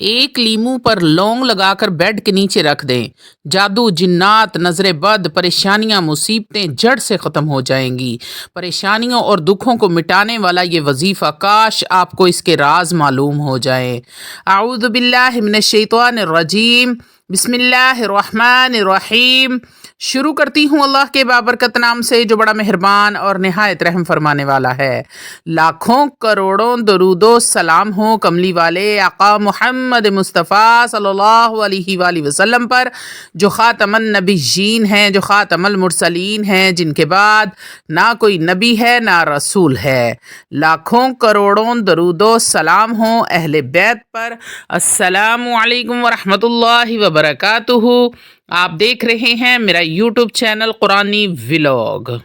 एक लीमू पर लौंग लगाकर बेड के नीचे रख दें। जादू, जिन्नात, नजर बद, परेशानियां, मुसीबतें जड़ से ख़त्म हो जाएंगी। परेशानियों और दुखों को मिटाने वाला ये वजीफ़ा, काश आपको इसके राज मालूम हो जाए। आऊज़ु बिल्लाहि मिनश शैतानिर रजीम, बिस्मिल्लाहिर्रहमानिर्रहीम। शुरू करती हूँ अल्लाह के बाबरकत नाम से जो बड़ा मेहरबान और निहायत रहम फरमाने वाला है। लाखों करोड़ों दरूदो सलाम हो कमली वाले आका मुहम्मद मुस्तफ़ा सल्लल्लाहु अलैहि वसल्लम पर, जो ख़ातमन नबीयीन हैं, जो ख़ातमुल मुरसलीन हैं, जिनके बाद ना कोई नबी है ना रसूल है। लाखों करोड़ों दरूदो सलाम हो अहले बैत पर। अस्सलामु अलैकुम वरहमतुल्लाहि वबरकातुहू। आप देख रहे हैं मेरा यूट्यूब चैनल कुरानी व्लॉग।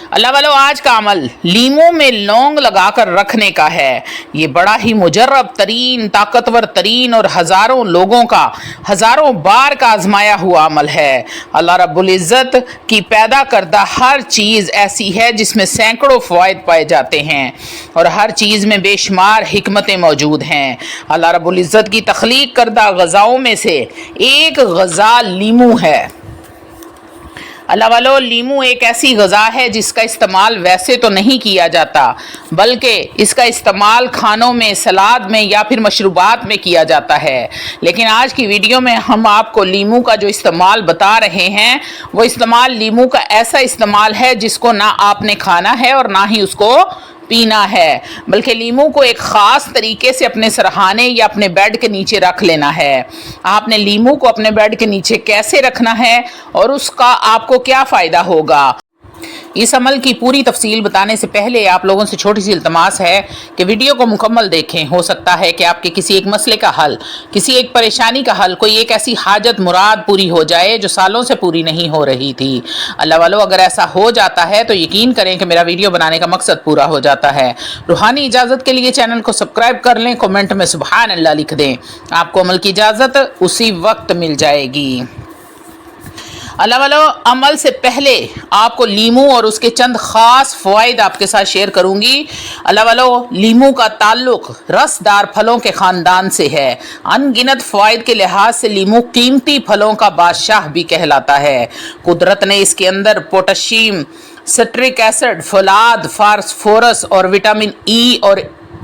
अल्लाह वालों, आज का अमल लीमू में लौंग लगाकर रखने का है। ये बड़ा ही मुजर्रब तरीन, ताकतवर तरीन और हज़ारों लोगों का हज़ारों बार का आजमाया हुआ अमल है। अल्लाह रब्बुल इज़्ज़त की पैदा करदा हर चीज़ ऐसी है जिसमें सैकड़ों फ़वाइद पाए जाते हैं और हर चीज़ में बेशुमार हिकमतें मौजूद हैं। अल्लाह रब्बुल इज़्ज़त की तख्लीक करदा ग़ज़ाओं में से एक ग़ज़ा लीमू है। अल्लाह वालों, लीमू एक ऐसी ग़ज़ा है जिसका इस्तेमाल वैसे तो नहीं किया जाता, बल्कि इसका इस्तेमाल खानों में, सलाद में या फिर मशरूबात में किया जाता है। लेकिन आज की वीडियो में हम आपको लीमू का जो इस्तेमाल बता रहे हैं, वो इस्तेमाल लीमू का ऐसा इस्तेमाल है जिसको ना आपने खाना है और ना ही उसको पीना है, बल्कि लीमू को एक ख़ास तरीके से अपने सरहाने या अपने बेड के नीचे रख लेना है। आपने लीमू को अपने बेड के नीचे कैसे रखना है और उसका आपको क्या फ़ायदा होगा, इस अमल की पूरी तफसील बताने से पहले आप लोगों से छोटी सी इल्तमास है कि वीडियो को मुकम्मल देखें। हो सकता है कि आपके किसी एक मसले का हल, किसी एक परेशानी का हल, कोई एक ऐसी हाजत मुराद पूरी हो जाए जो सालों से पूरी नहीं हो रही थी। अल्लाह वालों, अगर ऐसा हो जाता है तो यकीन करें कि मेरा वीडियो बनाने का मकसद पूरा हो जाता है। रूहानी इजाज़त के लिए चैनल को सब्सक्राइब कर लें, कमेंट में सुबहान अल्लाह लिख दें, आपको अमल की इजाज़त उसी वक्त मिल जाएगी। अल्लाह वालों, अमल से पहले आपको लीमू और उसके चंद ख़ास फ़वाइद आपके साथ शेयर करूंगी। अल्लाह वालों, लीमू का ताल्लुक़ रसदार फलों के ख़ानदान से है। अनगिनत फ़वाइद के लिहाज से लीमू कीमती फलों का बादशाह भी कहलाता है। कुदरत ने इसके अंदर पोटेशियम, सिट्रिक एसिड, फौलाद, फास्फोरस और विटामिन ई और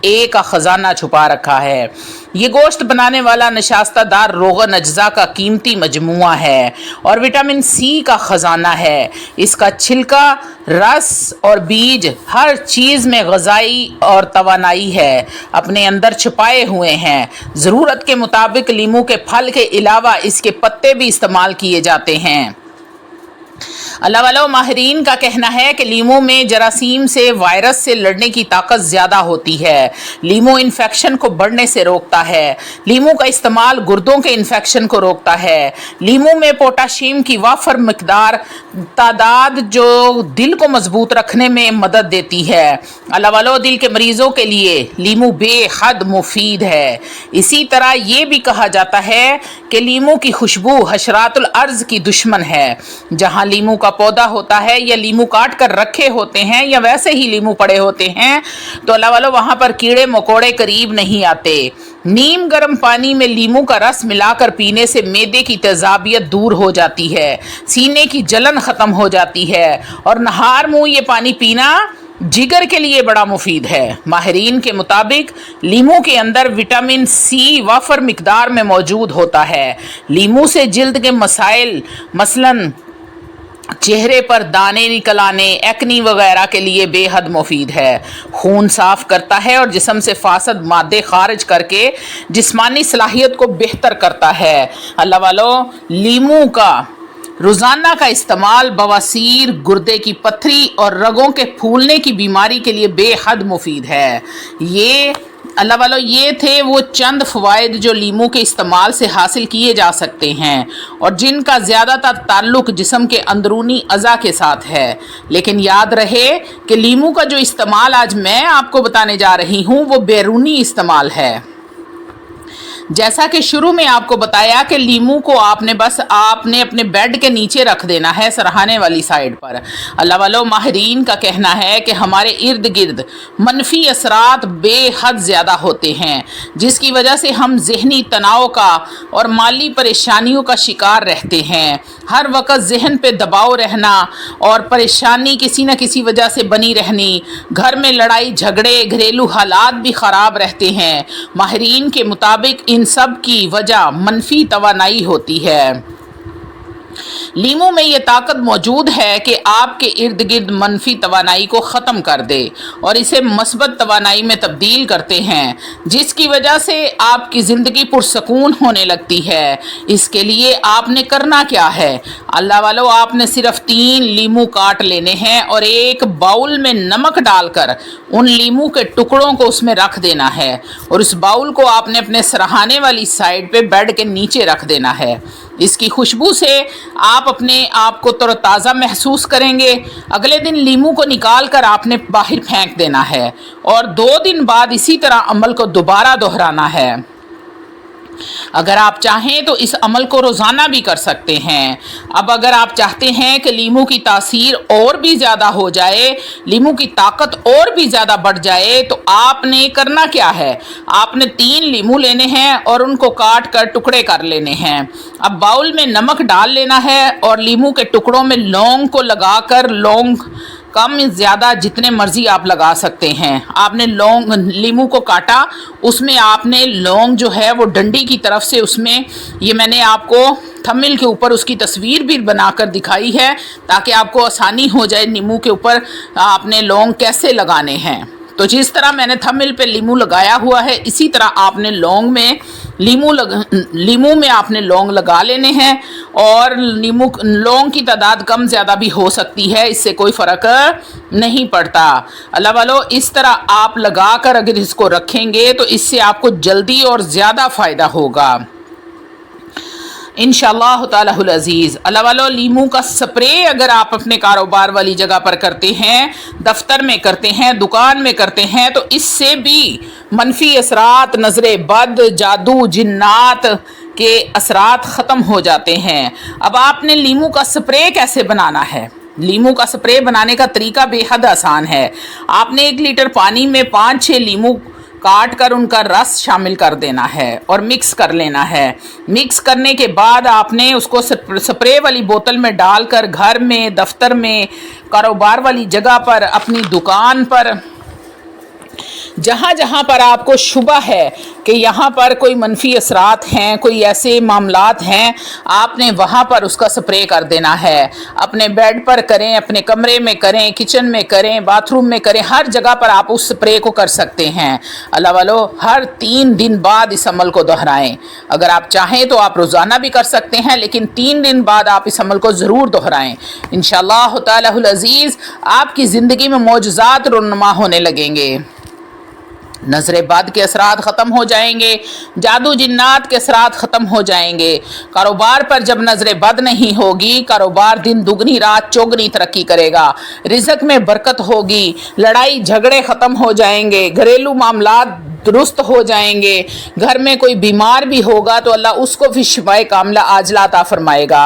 ए का ख़जाना छुपा रखा है। ये गोश्त बनाने वाला नशास्तादार रोगन अज्जा का कीमती मजमुआ है और विटामिन सी का ख़जाना है। इसका छिलका, रस और बीज हर चीज़ में ग़ज़ाई और तवानाई है अपने अंदर छुपाए हुए हैं। ज़रूरत के मुताबिक लीमू के फल के अलावा इसके पत्ते भी इस्तेमाल किए जाते हैं। अल्लाह वालों, माहिरीन का कहना है कि लीमू में जरासीम से, वायरस से लड़ने की ताकत ज़्यादा होती है। लीमू इन्फेक्शन को बढ़ने से रोकता है। लीमू का इस्तेमाल गुर्दों के इन्फेक्शन को रोकता है। लीमू में पोटाशियम की वाफर मकदार तादाद जो दिल को मजबूत रखने में मदद देती है। अल्लाह वालों, दिल के मरीज़ों के लिए लीमू बेहद मुफीद है। इसी तरह ये भी कहा जाता है कि लीमू की खुशबू हशरातुल अर्ज़ की दुश्मन है। जहाँ लीमू का पौधा होता है या लीमू काट कर रखे होते हैं या वैसे ही लीमू पड़े होते हैं, तो अल्लाह वालों, वहाँ पर कीड़े मकोड़े करीब नहीं आते। नीम गर्म पानी में लीमू का रस मिलाकर पीने से मैदे की तेजाबियत दूर हो जाती है, सीने की जलन ख़त्म हो जाती है और नहार मुँह ये पानी पीना जिगर के लिए बड़ा मुफीद है। माहिरीन के मुताबिक लीमू के अंदर विटामिन सी वाफर मिकदार में मौजूद होता है। लीमू से जिल्द के मसाइल, मसलन चेहरे पर दाने निकल आने, एक्नी वगैरह के लिए बेहद मुफीद है। खून साफ करता है और जिस्म से फासद मादे खारिज करके जिस्मानी सलाहियत को बेहतर करता है। अल्लाह वालों, लीमू का रोज़ाना का इस्तेमाल बवासीर, गुर्दे की पथरी और रगों के फूलने की बीमारी के लिए बेहद मुफीद है। ये अल्लाह वालों, ये थे वो चंद फ़वाइद जो लीमू के इस्तेमाल से हासिल किए जा सकते हैं और जिनका ज़्यादातर ताल्लुक़ जिस्म के अंदरूनी अज़ा के साथ है। लेकिन याद रहे कि लीमू का जो इस्तेमाल आज मैं आपको बताने जा रही हूँ वो बैरूनी इस्तेमाल है। जैसा कि शुरू में आपको बताया कि लीमू को आपने अपने बेड के नीचे रख देना है, सरहाने वाली साइड पर। अल्लाह वालों, माहिरीन का कहना है कि हमारे इर्द गिर्द मनफी असरात बेहद ज़्यादा होते हैं, जिसकी वजह से हम ज़हनी तनाव का और माली परेशानियों का शिकार रहते हैं। हर वक्त जहन पे दबाव रहना और परेशानी किसी न किसी वजह से बनी रहनी, घर में लड़ाई झगड़े, घरेलू हालात भी ख़राब रहते हैं। माहिरीन के मुताबिक इन सब की वजह मनफी तवानाई होती है। लीमू में ये ताकत मौजूद है कि आपके इर्द गिर्द मनफी तवानाई को ख़त्म कर दे और इसे मस्बत तवानाई में तब्दील करते हैं, जिसकी वजह से आपकी ज़िंदगी पुरसकून होने लगती है। इसके लिए आपने करना क्या है? अल्लाह वालों, आपने सिर्फ 3 लीमू काट लेने हैं और एक बाउल में नमक डालकर उन लीमू के टुकड़ों को उसमें रख देना है और उस बाउल को आपने अपने सरहाने वाली साइड पे बेड के नीचे रख देना है। इसकी खुशबू से आप अपने आप को तरोताज़ा महसूस करेंगे। अगले दिन लीमू को निकाल कर आपने बाहर फेंक देना है और 2 दिन बाद इसी तरह अमल को दोबारा दोहराना है। अगर आप चाहें तो इस अमल को रोज़ाना भी कर सकते हैं। अब अगर आप चाहते हैं कि लीमू की तासीर और भी ज़्यादा हो जाए, लीमू की ताकत और भी ज़्यादा बढ़ जाए, तो आपने करना क्या है? आपने 3 लीमू लेने हैं और उनको काट कर टुकड़े कर लेने हैं। अब बाउल में नमक डाल लेना है और लीमू के टुकड़ों में लौंग को लगाकर, लौंग कम ज़्यादा जितने मर्ज़ी आप लगा सकते हैं। आपने लीमू को काटा, उसमें आपने लौंग जो है वो डंडी की तरफ से उसमें, ये मैंने आपको थंबनेल के ऊपर उसकी तस्वीर भी बनाकर दिखाई है ताकि आपको आसानी हो जाए नींबू के ऊपर आपने लौंग कैसे लगाने हैं। तो जिस तरह मैंने थंबनेल पे लीमू लगाया हुआ है, इसी तरह आपने लीमू में आपने लौंग लगा लेने हैं और लौंग की तादाद कम ज़्यादा भी हो सकती है, इससे कोई फ़र्क नहीं पड़ता। अल्लाह वालों, इस तरह आप लगा कर अगर इसको रखेंगे तो इससे आपको जल्दी और ज़्यादा फ़ायदा होगा इंशाअल्लाह तालाहुल अज़ीज़। अल्लाह वालों, लीमू का स्प्रे अगर आप अपने कारोबार वाली जगह पर करते हैं, दफ्तर में करते हैं, दुकान में करते हैं, तो इससे भी मनफी असरात, नज़रे बद, जादू, जिन्नात के असरात ख़त्म हो जाते हैं। अब आपने लीमू का स्प्रे कैसे बनाना है? लीमू का स्प्रे बनाने का तरीका बेहद आसान है। आपने 1 लीटर पानी में 5-6 लीमू काट कर उनका रस शामिल कर देना है और मिक्स कर लेना है। मिक्स करने के बाद आपने उसको स्प्रे वाली बोतल में डालकर घर में, दफ्तर में, कारोबार वाली जगह पर, अपनी दुकान पर, जहाँ जहाँ पर आपको शुबा है कि यहाँ पर कोई मनफी असरात हैं, कोई ऐसे मामलात हैं, आपने वहाँ पर उसका स्प्रे कर देना है। अपने बेड पर करें, अपने कमरे में करें, किचन में करें, बाथरूम में करें, हर जगह पर आप उस स्प्रे को कर सकते हैं। अल्लाह वालों, हर 3 दिन बाद इस अमल को दोहराएं। अगर आप चाहें तो आप रोज़ाना भी कर सकते हैं, लेकिन 3 दिन बाद आप इस अमल को ज़रूर दोहराएं। इंशाअल्लाह तालाहुल अज़ीज़ आपकी ज़िंदगी में मौजज़ात रुनुमा होने लगेंगे। नज़रे बद के असरात ख़त्म हो जाएंगे, जादू जिन्नात के असरात ख़त्म हो जाएंगे। कारोबार पर जब नज़रे बद नहीं होगी, कारोबार दिन दुगनी रात चौगनी तरक्की करेगा, रिज़्क़ में बरकत होगी, लड़ाई झगड़े ख़त्म हो जाएंगे, घरेलू मामलात दुरुस्त हो जाएंगे। घर में कोई बीमार भी होगा तो अल्लाह उसको भी शिफाए कामिला आजिला अता फरमाएगा।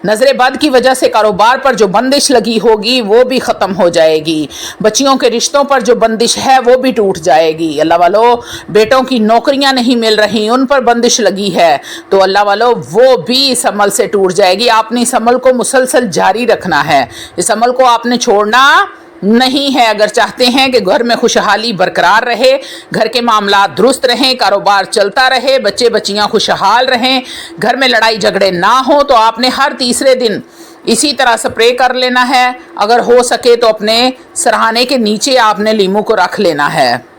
नज़रे बद की वजह से कारोबार पर जो बंदिश लगी होगी वो भी ख़त्म हो जाएगी। बच्चियों के रिश्तों पर जो बंदिश है वो भी टूट जाएगी। अल्लाह वालों, बेटों की नौकरियां नहीं मिल रही, उन पर बंदिश लगी है, तो अल्लाह वालों वो भी इस अमल से टूट जाएगी। आपने इस अमल को मुसलसल जारी रखना है, इस अमल को आपने छोड़ना नहीं है। अगर चाहते हैं कि घर में खुशहाली बरकरार रहे, घर के मामला दुरुस्त रहें, कारोबार चलता रहे, बच्चे बच्चियां खुशहाल रहें, घर में लड़ाई झगड़े ना हो, तो आपने हर तीसरे दिन इसी तरह स्प्रे कर लेना है। अगर हो सके तो अपने सरहाने के नीचे आपने लीमू को रख लेना है।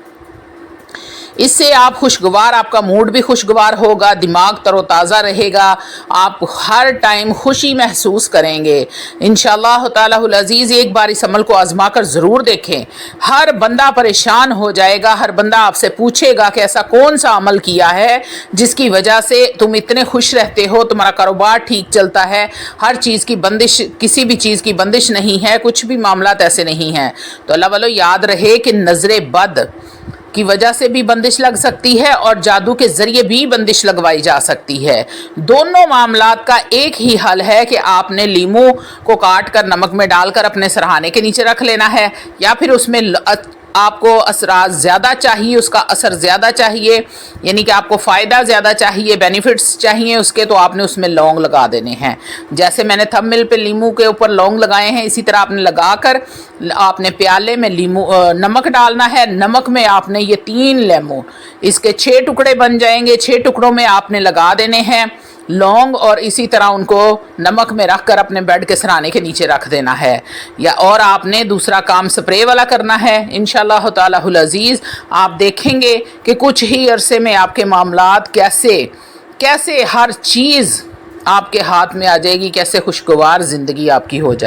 इससे आप खुशगवार, आपका मूड भी खुशगवार होगा, दिमाग तरोताज़ा रहेगा, आप हर टाइम खुशी महसूस करेंगे इंशाअल्लाह तालाहुल अज़ीज़। एक बार इस अमल को आजमा कर ज़रूर देखें। हर बंदा परेशान हो जाएगा, हर बंदा आपसे पूछेगा कि ऐसा कौन सा अमल किया है जिसकी वजह से तुम इतने खुश रहते हो, तुम्हारा कारोबार ठीक चलता है, हर चीज़ की बंदिश, किसी भी चीज़ की बंदिश नहीं है, कुछ भी मामला ऐसे नहीं हैं। तो अल्लाह वालों, याद रहे कि नज़रे बद की वजह से भी बंदिश लग सकती है और जादू के ज़रिए भी बंदिश लगवाई जा सकती है। दोनों मामलात का एक ही हल है कि आपने लीमू को काट कर नमक में डालकर अपने सरहाने के नीचे रख लेना है, या फिर उसमें आपको असरात ज़्यादा चाहिए, उसका असर ज़्यादा चाहिए, यानी कि आपको फ़ायदा ज़्यादा चाहिए, बेनिफिट्स चाहिए उसके, तो आपने उसमें लौंग लगा देने हैं। जैसे मैंने थंबनेल पे लीमू के ऊपर लौंग लगाए हैं, इसी तरह आपने लगाकर आपने प्याले में नमक डालना है। नमक में आपने ये 3 लेमू, इसके 6 टुकड़े बन जाएंगे, 6 टुकड़ों में आपने लगा देने हैं लौंग, और इसी तरह उनको नमक में रख कर अपने बेड के सराने के नीचे रख देना है। या और आपने दूसरा काम स्प्रे वाला करना है। इंशाअल्लाह तालाहुल अज़ीज़ आप देखेंगे कि कुछ ही अरसे में आपके मामलात कैसे हर चीज़ आपके हाथ में आ जाएगी, कैसे खुशगवार ज़िंदगी आपकी हो जाए।